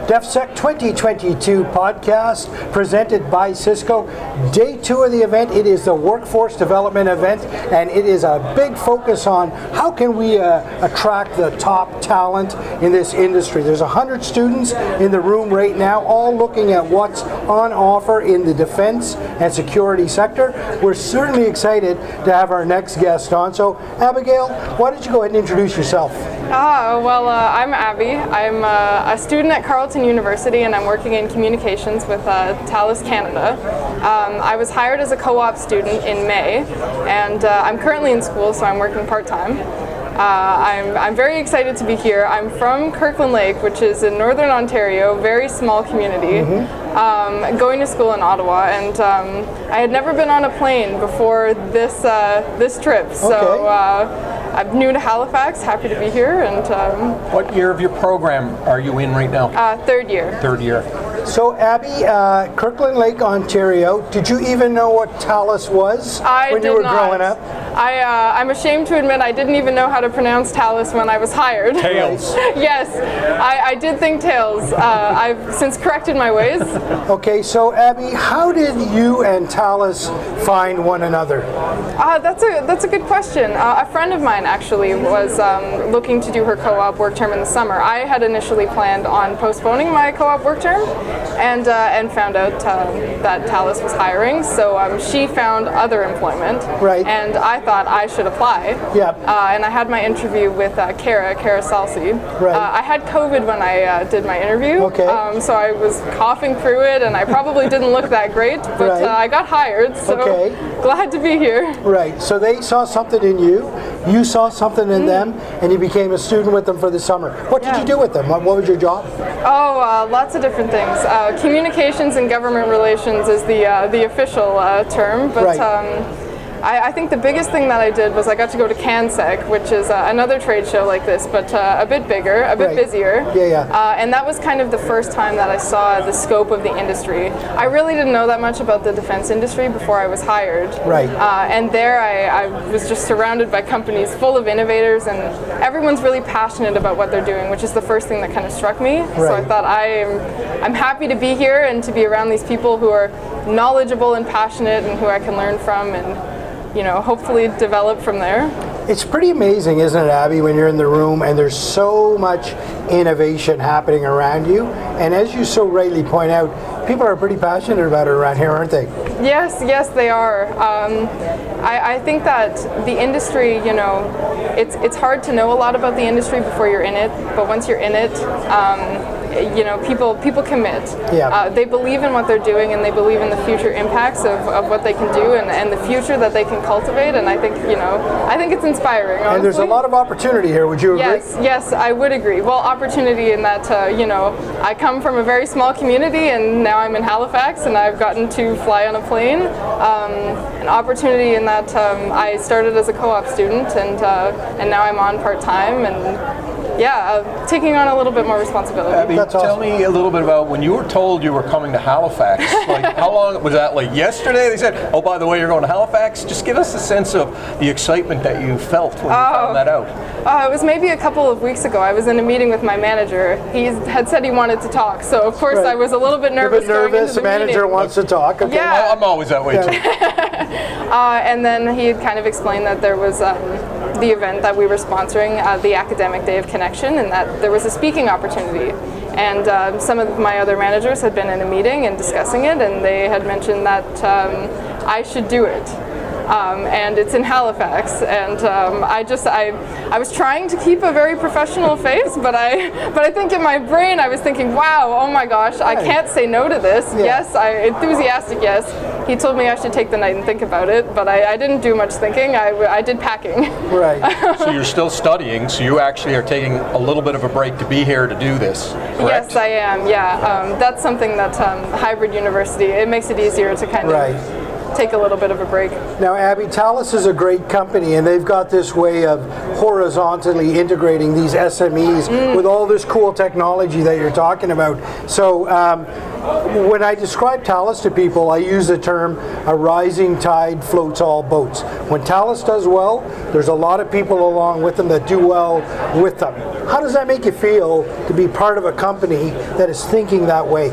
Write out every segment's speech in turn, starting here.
DefSec 2022 podcast presented by Cisco. Day 2 of the event. It is the workforce development event, and it is a big focus on how can we attract the top talent in this industry. There's 100 students in the room right now, all looking at what's on offer in the defense and security sector. We're certainly excited to have our next guest on. So, Abigale, why don't you go ahead and introduce yourself? I'm Abby. I'm a student at Carleton University, and I'm working in communications with Thales, Canada. I was hired as a co-op student in May, and I'm currently in school, so I'm working part-time. I'm very excited to be here. I'm from Kirkland Lake, which is in Northern Ontario, very small community, going to school in Ottawa, and I had never been on a plane before this trip, so I'm new to Halifax, happy to be here. And what year of your program are you in right now? Third year. Third year. So, Abby, Kirkland Lake, Ontario, did you even know what Thales was when you were growing up? I'm ashamed to admit I didn't even know how to pronounce Thales when I was hired. Tails. Yes, I did think Tails. I've since corrected my ways. Okay, so Abby, how did you and Thales find one another? That's a good question. A friend of mine actually was looking to do her co-op work term in the summer. I had initially planned on postponing my co-op work term, and found out that Thales was hiring. So she found other employment, right? And I thought I should apply. Yeah. And I had my interview with Kara Salsi. Right. I had COVID when I did my interview. Okay. So I was coughing through it, and I probably didn't look that great, but right. I got hired. So glad to be here. Right. So they saw something in you. You saw something in them, and you became a student with them for the summer. What did you do with them? What was your job? Oh, lots of different things. Communications and government relations is the official term, but right. I think the biggest thing that I did was I got to go to CanSec, which is another trade show like this, but a bit bigger, a bit busier. Yeah. And that was kind of the first time that I saw the scope of the industry. I really didn't know that much about the defense industry before I was hired. Right. And there I was just surrounded by companies full of innovators, and everyone's really passionate about what they're doing, which is the first thing that kind of struck me. Right. So I thought I'm happy to be here and to be around these people who are knowledgeable and passionate and who I can learn from, and hopefully develop from there. It's pretty amazing, isn't it, Abby, when you're in the room and there's so much innovation happening around you, and as you so rightly point out, people are pretty passionate about it around here, aren't they? Yes, they are. I think that the industry, it's hard to know a lot about the industry before you're in it, but once you're in it, people commit. Yeah. They believe in what they're doing, and they believe in the future impacts of what they can do, and the future that they can cultivate. And I think it's inspiring. Honestly. And there's a lot of opportunity here. Would you agree? Yes, I would agree. Well, opportunity in that I come from a very small community, and now I'm in Halifax, and I've gotten to fly on a plane. An opportunity in that I started as a co-op student, and now I'm on part-time, and taking on a little bit more responsibility. Abby, tell me a little bit about when you were told you were coming to Halifax. Like, how long was that? Like yesterday? They said, "Oh, by the way, you're going to Halifax." Just give us a sense of the excitement that you felt when you found that out. It was maybe a couple of weeks ago. I was in a meeting with my manager. He had said he wanted to talk, so of course I was a little bit nervous. The manager wants to talk. Okay. Yeah. I'm always that way too. And then he had kind of explained that there was the event that we were sponsoring, the Academic Day of Connection, and that there was a speaking opportunity. And some of my other managers had been in a meeting and discussing it, and they had mentioned that I should do it. And it's in Halifax, and I was trying to keep a very professional face, but I think in my brain I was thinking, wow, oh my gosh, I can't say no to this. Yeah. Yes, enthusiastic yes. He told me I should take the night and think about it, but I didn't do much thinking. I did packing. Right. So you're still studying, so you actually are taking a little bit of a break to be here to do this, correct? Yes, I am, yeah. That's something that hybrid university, it makes it easier to kind of take a little bit of a break. Now, Abby, Thales is a great company, and they've got this way of horizontally integrating these SMEs with all this cool technology that you're talking about. So when I describe Thales to people, I use the term a rising tide floats all boats. When Thales does well, there's a lot of people along with them that do well with them. How does that make you feel to be part of a company that is thinking that way?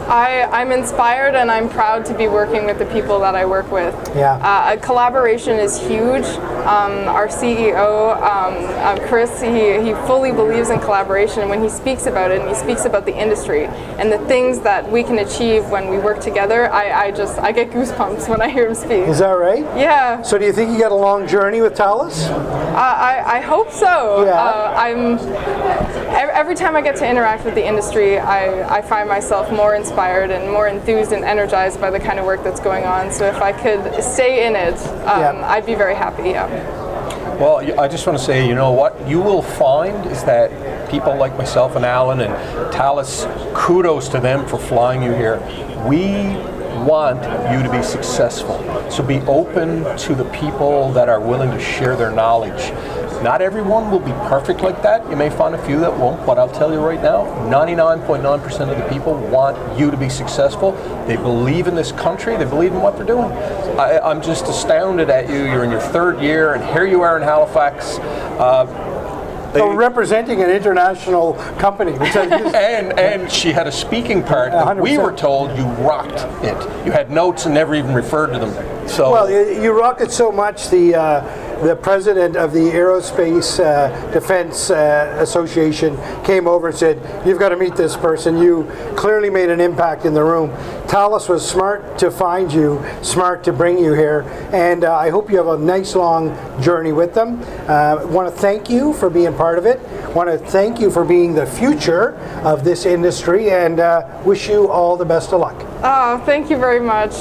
I'm inspired and I'm proud to be working with the people that I work with. Yeah. Collaboration is huge. Our CEO, Chris, he fully believes in collaboration, and when he speaks about it and he speaks about the industry and the things that we can achieve when we work together, I get goosebumps when I hear him speak. Is that right? Yeah. So do you think you got a long journey with Thales? I hope so. Yeah. Every time I get to interact with the industry, I find myself more inspired and more enthused and energized by the kind of work that's going on. So if I could stay in it, I'd be very happy. Yeah. Well, I just want to say, you know what you will find is that people like myself and Alan and Thales, kudos to them for flying you here. We want you to be successful. So be open to the people that are willing to share their knowledge. Not everyone will be perfect like that. You may find a few that won't, but I'll tell you right now, 99.9% of the people want you to be successful. They believe in this country. They believe in what they're doing. I'm just astounded at you. You're in your third year, and here you are in Halifax. So representing an international company. And she had a speaking part. And we were told you rocked it. You had notes and never even referred to them. So well, you rocked it so much. The president of the Aerospace Defense Association came over and said, "You've got to meet this person. You clearly made an impact in the room." Thales was smart to find you, smart to bring you here, and I hope you have a nice long journey with them. I want to thank you for being part of it. I want to thank you for being the future of this industry, and wish you all the best of luck. Oh, thank you very much.